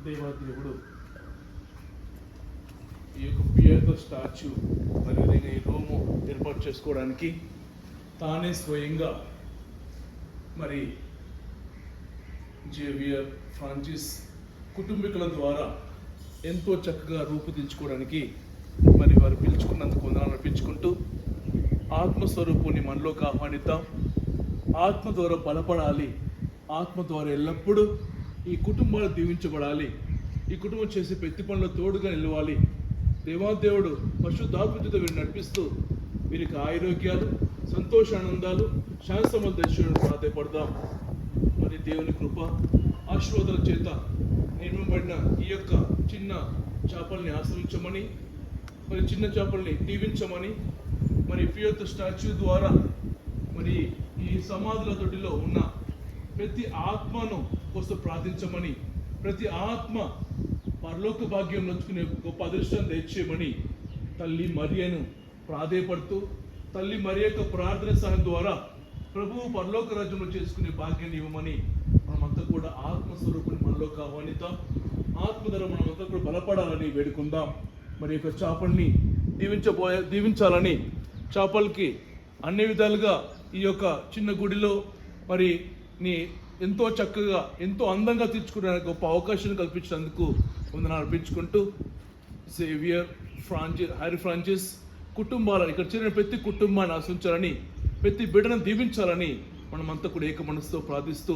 దేవాదేవుడు ఈ యొక్క పియర్తో స్టాచ్యూ మరియు ఈ రూము ఏర్పాటు చేసుకోవడానికి తానే స్వయంగా మరి జేవియర్ ఫ్రాన్సిస్ కుటుంబీకుల ద్వారా ఎంతో చక్కగా రూపుదిద్దుకోవడానికి మరి వారు పిలుచుకున్నందుకు వందనాలు అర్పించుకుంటూ ఆత్మస్వరూపుని మనలోకి ఆహ్వానిద్దాం. ఆత్మ ద్వారా బలపడాలి. ఆత్మ ద్వారా ఎల్లప్పుడూ ఈ కుటుంబాలు దీవించబడాలి. ఈ కుటుంబం చేసే ప్రతి పనులు తోడుగా నిలవాలి. దేవాదేవుడు పరిశుద్ధాత్మతో వీరిని నడిపిస్తూ వీరికి ఆరోగ్యాలు, సంతోషానందాలు, శాంతమల దర్శనం ప్రాధాయపడదాం. మరి దేవుని కృప ఆశీర్వాదాల చేత నిర్మింపబడిన ఈ యొక్క చిన్న చేపల్ని ఆశ్రయించమని, మరి చిన్న చేపల్ని దీవించమని, మరి పియర్తో స్టాచ్యూ ద్వారా మరి ఈ సమాధుల తొట్టిలో ఉన్న ప్రతి ఆత్మను కోసం ప్రార్థించమని, ప్రతి ఆత్మ పరలోక భాగ్యం నొచ్చుకునే గొప్ప అదృష్టం తెచ్చేయమని తల్లి మరియను ప్రాధేయపడుతూ, తల్లి మరి యొక్క ప్రార్థన సహాయం ద్వారా ప్రభువు పరలోక రాజ్యంలో చేసుకునే భాగ్యాన్ని ఇవ్వమని మనమంతా కూడా ఆత్మస్వరూపుని మనలోకి ఆహ్వానిద్దాం. ఆత్మ ద్వారా మనమంతా కూడా బలపడాలని వేడుకుందాం. మరి యొక్క చేపల్ని దీవించాలని చేపలకి అన్ని విధాలుగా ఈ యొక్క చిన్న గుడిలో మరి ఎంతో చక్కగా ఎంతో అందంగా తీర్చుకునే గొప్ప అవకాశాన్ని కల్పించినందుకు వందనాలు అర్పించుకుంటూ జేవియర్ హ్యారీ ఫ్రాన్సిస్ కుటుంబాలను ఇక్కడ చేరిన ప్రతి కుటుంబాన్ని ఆశించాలని, ప్రతి బిడ్డను దీవించాలని మనమంతా కూడా ఏక మనసుతో ప్రార్థిస్తూ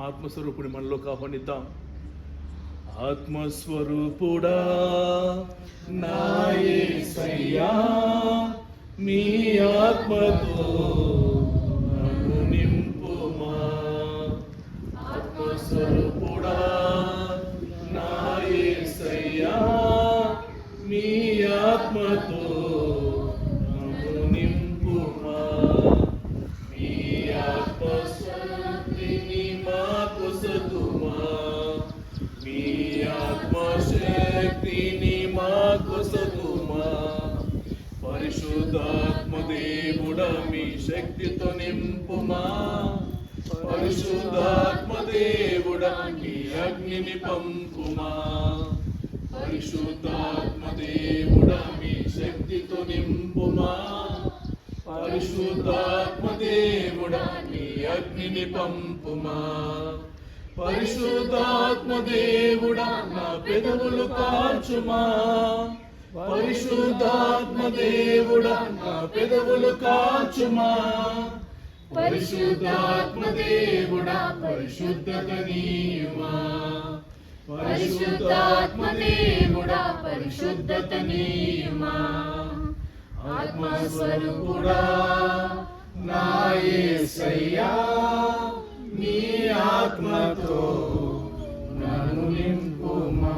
ఆత్మస్వరూపుని మనలోకి ఆహ్వానిద్దాం. ఆత్మస్వరూపుడా నా యేసయ్యా, మీ ఆత్మతో నన్ను నింపుమా. ఆత్మస్వరూపుడా నా యేసయ్యా, మీ ఆత్మతో నన్ను నింపుమా. మీ ఆత్మశక్తిని మాకు సతుమా. మీ ఆత్మశక్తిని మాకు సతుమా. పరిశుద్ధాత్మ దేవుడా మీ శక్తితో నింపుమా. పరిశుద్ధాత్మ దేవుడా మీ అగ్నిని పంపుమా. పరిశుద్ధాత్మ దేవుడా మీ శక్తితో నింపుమా. పరిశుద్ధాత్మ దేవుడా మీ అగ్నిని పంపుమా. పరిశుద్ధాత్మ దేవుడా నా పెదవులు కాల్చుమా. పరిశుద్ధాత్మ దేవుడా నా పెదవులు కాల్చుమా. పరిశుద్ధాత్మ దేవుడా పరిశుద్ధత నీయుమా. పరిశుద్ధాత్మ దేవుడా పరిశుద్ధత నీయుమా. ఆత్మస్వరూపుడా నా యేసయ్యా, నీ ఆత్మతో నన్ను నింపుమా.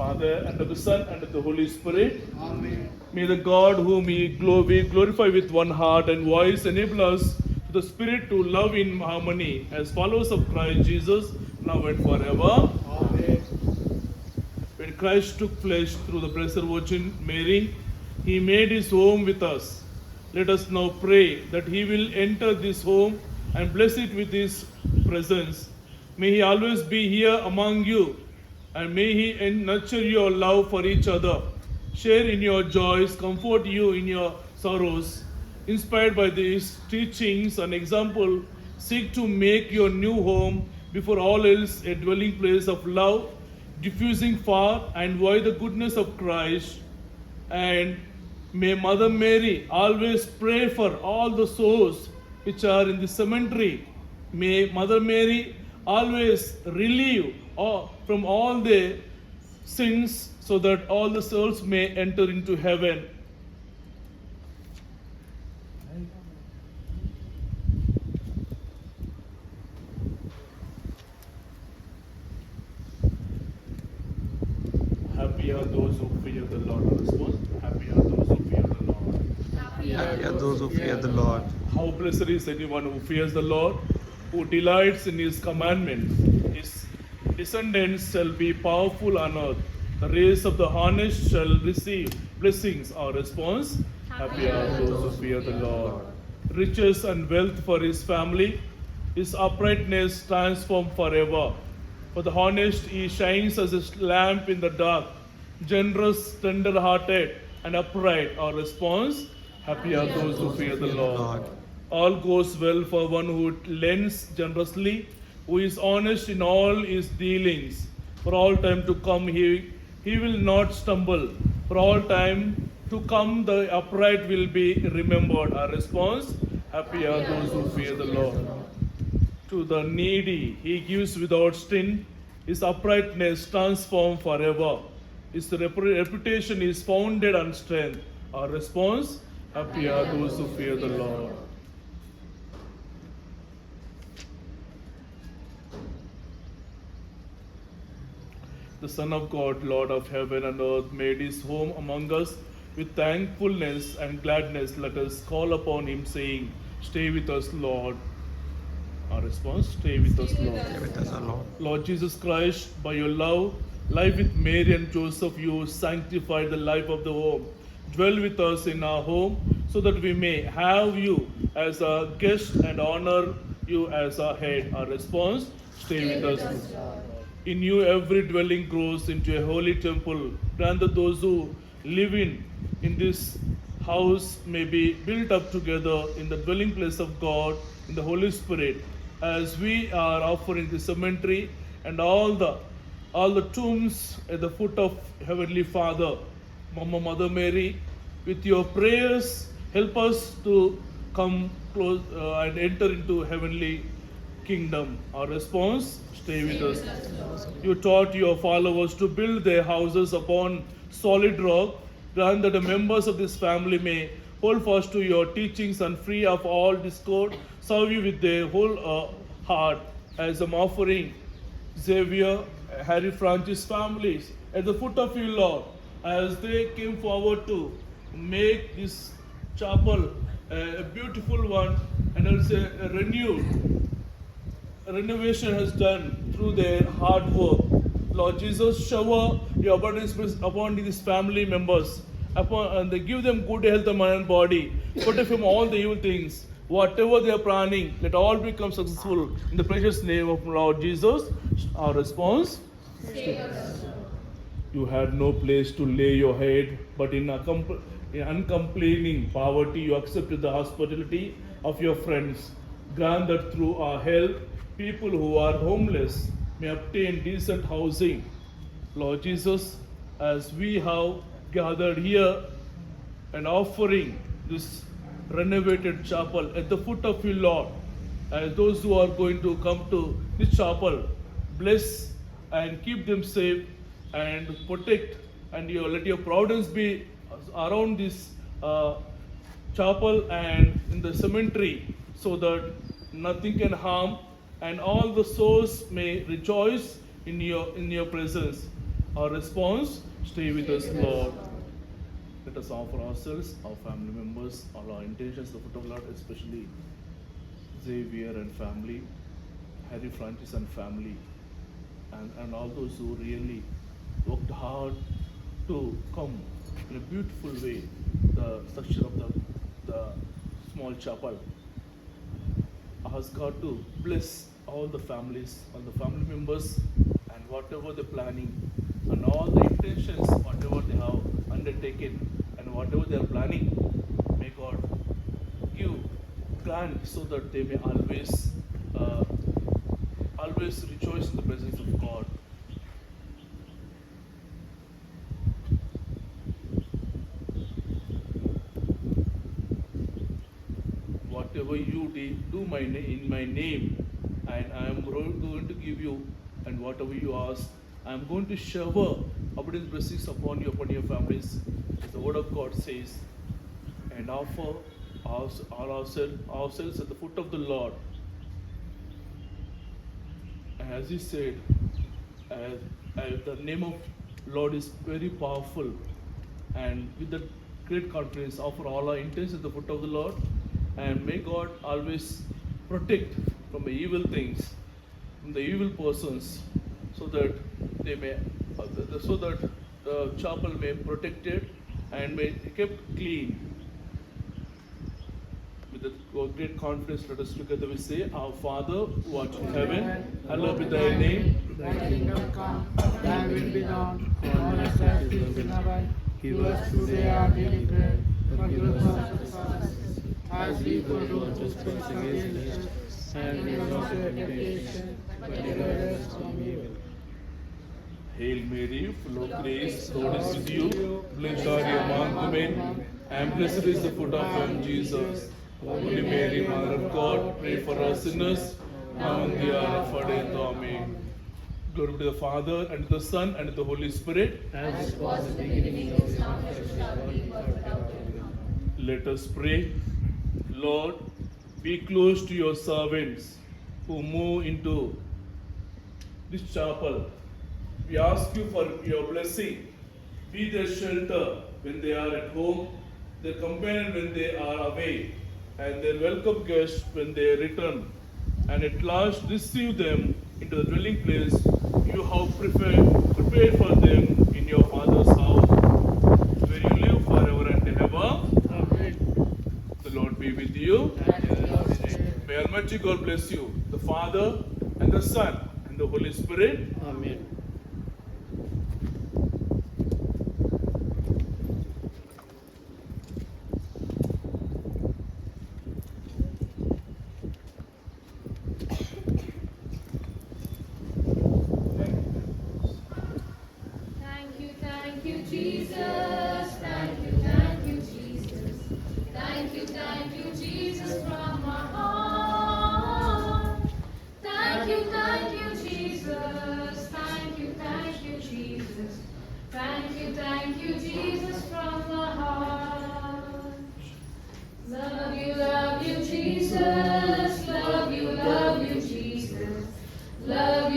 Father, and of the Son, and of the Holy Spirit. Amen. May the God whom we glorify with one heart and voice enable us to the Spirit to love in harmony as followers of Christ Jesus, now and forever. Amen. When Christ took flesh through the Blessed Virgin Mary, He made His home with us. Let us now pray that He will enter this home and bless it with His presence. May He always be here among you, and may He nurture your love for each other, share in your joys, comfort you in your sorrows. Inspired by these teachings and example, seek to make your new home before all else a dwelling place of love, diffusing far and wide the goodness of Christ. And may Mother Mary always pray for all the souls which are in the cemetery. May Mother Mary always relieve from all their sins, so that all the souls may enter into heaven. Happy are those who fear the Lord. Response: Happy are those who fear the Lord. Happy are those who fear the Lord. How blessed is anyone who fears the Lord, who delights in His commandments. His descendants shall be powerful on earth. The race of the honest shall receive blessings. Our response: Happy are those who fear the Lord. riches and wealth for his family. His uprightness transformed forever. For the honest, he shines as a lamp in the dark. Generous, tender-hearted, and upright. Our response: happy are those who fear the Lord. All goes well for one who lends generously, who is honest in all his dealings. For all time to come, he will not stumble. For all time to come, the upright will be remembered. Our response: happy are those who fear the Lord. To the needy, he gives without stint. His uprightness transformed forever. His reputation is founded on strength. Our response: happy are those who fear the Lord. The Son of God, Lord of heaven and earth, made his home among us. With thankfulness and gladness, let us call upon him, saying, stay with us, Lord. Our response: stay with us, Lord. Stay with us, O Lord. Lord Jesus Christ, by your love, life with Mary and Joseph, you sanctified the life of the home. Dwell with us in our home, so that we may have you as a guest and honor you as our head. Our response: stay with us. In you, every dwelling grows into a holy temple. Grant that those who live in this house may be built up together in the dwelling place of God in the Holy Spirit, as we are offering the cemetery and all the tombs at the foot of Heavenly Father, Mama Mother Mary. With your prayers, help us to come close and enter into heavenly kingdom. Our response: stay with us. You taught your followers to build their houses upon solid rock. Grant that the members of this family may hold fast to your teachings and free of all discord, serve you with their whole heart. As I'm offering Xavier, Harry Francis families at the foot of you, Lord, as they came forward to make this chapel a beautiful one, and also a renewed renovation has done through their hard work. Lord Jesus, shower your abundance upon these family members, and they give them good health of mind and body. Protect from all the evil things. Whatever they are planning, let all become successful. In the precious name of Lord Jesus, our response: you had no place to lay your head, but in uncomplaining poverty, you accepted the hospitality of your friends. Grant that through our help, people who are homeless may obtain decent housing. Lord Jesus, as we have gathered here and offering this renovated chapel at the foot of you, Lord, as those who are going to come to this chapel, bless and keep them safe and protect, and let your providence be around this chapel and in the cemetery, so that nothing can harm, and all the souls may rejoice in your presence. Our response: stay with us, Lord. Let us offer ourselves, our family members, all our intentions, the foot of Lord, especially Xavier and family, Harry Francis and family, and all those who really worked hard to come in a beautiful way, the structure of the small chapel. Ask God to bless all the families, all the family members, and whatever they're planning, and all the intentions, whatever they have undertaken, and whatever they are planning, may God grant so that they may always rejoice in the presence of God. Whatever you do in my name, and I am going to give you, and whatever you ask, I am going to shower abundant blessings upon your families, as the word of God says, and offer ourselves at the foot of the Lord. And as he said, the name of Lord is very powerful, and with that great confidence, offer all our intents at the foot of the Lord, and may God always protect from the evil things, from the evil persons, so that the chapel may be protected and may be kept clean. With With great confidence, let us together we say, Our Father, who art in heaven, hallowed be thy name. Thy kingdom come, thy will be done, on earth as it is in heaven. Give us today our daily bread, forgive us our trespasses, as we forgive those who trespass against us, and lead us not into temptation, but deliver us from evil. Hail Mary, full of grace, Lord is with you. Blessed are you among women, and blessed is the fruit of womb, Jesus. Holy Mary, Mother of God, pray for us sinners, now and the hour of our death. Amen. Glory be to the Father, and to the Son, and to the Holy Spirit. As it was in the beginning, is now, and ever shall be, world without end. Let us pray. Lord, be close to your servants who move into this chapel. We ask you for your blessing. Be their shelter when they are at home, their companion when they are away, and their welcome guest when they return. And at last receive them into the dwelling place you have prepared for them in your Father's house, where you live forever and ever. Amen. The Lord be with you. And with your spirit. May Almighty God bless you, the Father and the Son and the Holy Spirit. Amen. Thank you, Jesus. Thank you, Jesus. Thank you, Jesus, from my heart. Thank you, Jesus. Thank you, Jesus. Thank you, Jesus, from my heart. Love you, Jesus. Love you, Jesus. Love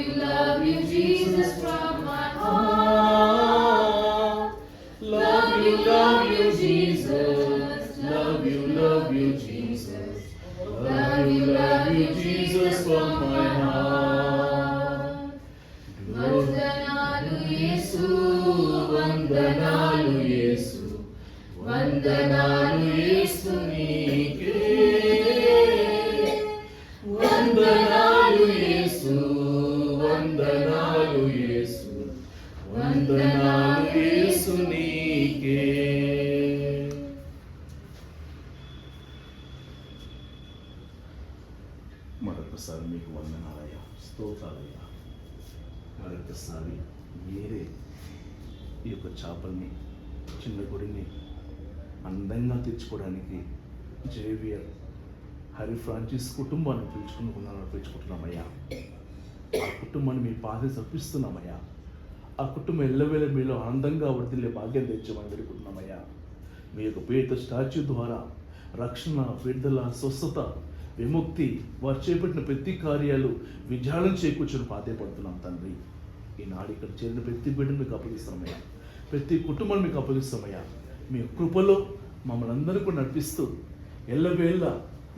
you, Jesus, from my heart. Love you, Jesus. Love you, Jesus. Love you, Jesus, from my heart. Vandanalu Yesu, Vandanalu Yesu, Vandanalu Yesu nike. Vandanalu Yesu, Vandanalu Yesu, Vandanalu Yesu nike. మరొకసారి మీకు వందనాలయ్యా, స్తోత్రాలయ్యా. మరొకసారి మీరే ఈ యొక్క చేపల్ని, చిన్న గుడిని అందంగా తెచ్చుకోవడానికి జేవియర్ హరి ఫ్రాన్సిస్ కుటుంబాన్ని పిలుచుకుంటున్నామయ్యా. ఆ కుటుంబాన్ని మీ పాదే సమర్పిస్తున్నామయ్యా. ఆ కుటుంబం ఎల్లవేళ మీలో ఆనందంగా వర్ధిల్లే భాగ్యం తెచ్చామని వేడుకుంటున్నామయ్యా. మీ యొక్క పేరుతో స్టాచ్యూ ద్వారా రక్షణ, విడుదల, స్వస్థత, విముక్తి, వారు చేపట్టిన ప్రతి కార్యాలు విజయాలను చేకూర్చుని పాదేపడుతున్నాం తండ్రి. ఈనాడు ఇక్కడ చేరిన ప్రతి బిడ్డను మీకు అప్పగిస్తామయ్యా. ప్రతి కుటుంబాన్ని మీకు అప్పగిస్తామయ్యా. మీ కృపలో మమ్మల్ని అందరూ కూడా నడిపిస్తూ ఎల్లవేళ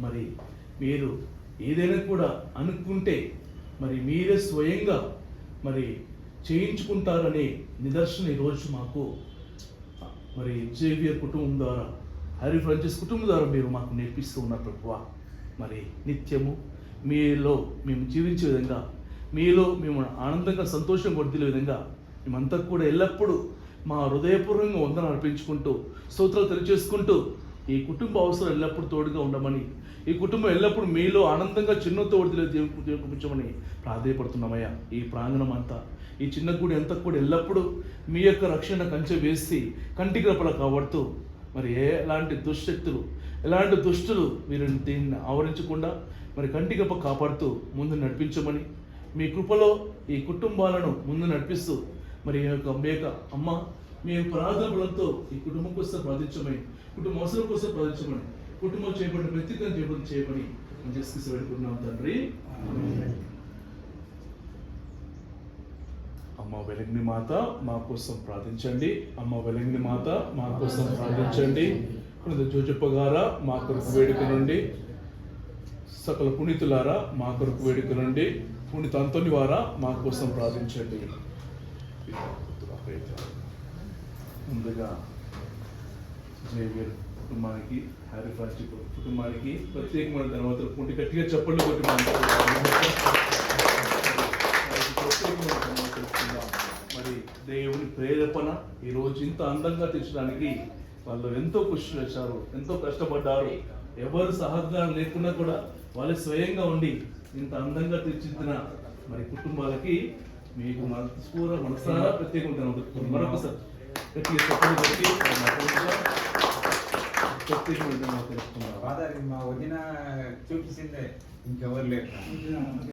మరి మీరు ఏదైనా కూడా అనుకుంటే మరి మీరే స్వయంగా మరి చేయించుకుంటారనే నిదర్శనం ఈరోజు మాకు మరి జేవియర్ కుటుంబం ద్వారా, హరి ఫ్రాన్సిస్ కుటుంబం ద్వారా మీరు మాకు నేర్పిస్తూ ఉన్నారు ప్రభువా. మరి నిత్యము మీలో మేము జీవించే విధంగా, మీలో మేము ఆనందంగా సంతోషం వర్ధిల్లే విధంగా మేమంతా కూడా ఎల్లప్పుడూ మా హృదయపూర్వకంగా వందన అర్పించుకుంటూ స్తోత్రాలు తెలియజేసుకుంటూ ఈ కుటుంబ అవసరం ఎల్లప్పుడూ తోడుగా ఉండమని, ఈ కుటుంబం ఎల్లప్పుడూ మీలో ఆనందంగా చిన్నతో వర్ధిల్లే జీవించమని ప్రాధేయపడుతున్నామయ్యా. ఈ ప్రాంగణం అంతా, ఈ చిన్న గుడి అంతా కూడా ఎల్లప్పుడూ మీ యొక్క రక్షణ కంచె వేసి కంటికి రెప్పలా కాపాడుతూ మరి ఎలాంటి దుశ్శక్తులు, ఎలాంటి దుష్టులు మీరు దీన్ని ఆవరించకుండా మరి కంటిగప్ప కాపాడుతూ ముందు నడిపించమని, మీ కృపలో ఈ కుటుంబాలను ముందు నడిపిస్తూ మరి మీ యొక్క అమ్మ మీ ప్రార్థనలతో ఈ కుటుంబం కోసం ప్రార్థించమని, కుటుంబ అవసరం కోసం ప్రార్థించమని, కుటుంబం చేయబడిన వ్యక్తిగతం చేయమని మనం చేసుకు పెట్టుకున్నాం తండ్రి. అమ్మ వెలగిని మాత మా కోసం ప్రార్థించండి. అమ్మ వెలగిని మాత మా కోసం ప్రార్థించండి. జోజప్ప గారా మా కొరకు వేడుకనండి. సకల పునీతులారా మా కొరకు వేడుకనండి. పునీత అంతోని వారా మా కోసం ప్రార్థించండి. ముందుగా జేవియర్ కుటుంబానికి హ్యారీ ఫ్రాన్సీ కుటుంబానికి ప్రత్యేకమైన ధన్యవాదాలు. కొంచెం గట్టిగా చప్పట్లు కొట్టి ప్రత్యేకమైన ధన్యవాదాలు తెలుసుకుందాం. మరి దేవుని ప్రేరేపణ ఈరోజు ఇంత అందంగా తెచ్చడానికి వాళ్ళు ఎంతో కృషి చేశారు, ఎంతో కష్టపడ్డారు. ఎవరు సహకారం లేకున్నా కూడా వాళ్ళు స్వయంగా ఉండి ఇంత అందంగా తీర్చిదిద్దిన మరి కుటుంబాలకి మీకు మనసారా ప్రత్యేకంగా మరొకసారి గట్టిగా చెప్పలు పెట్టి ప్రత్యేకమైన తెలుసుకున్నారు. మా వదిన చూపించిందే ఇంకెవరు లేరు.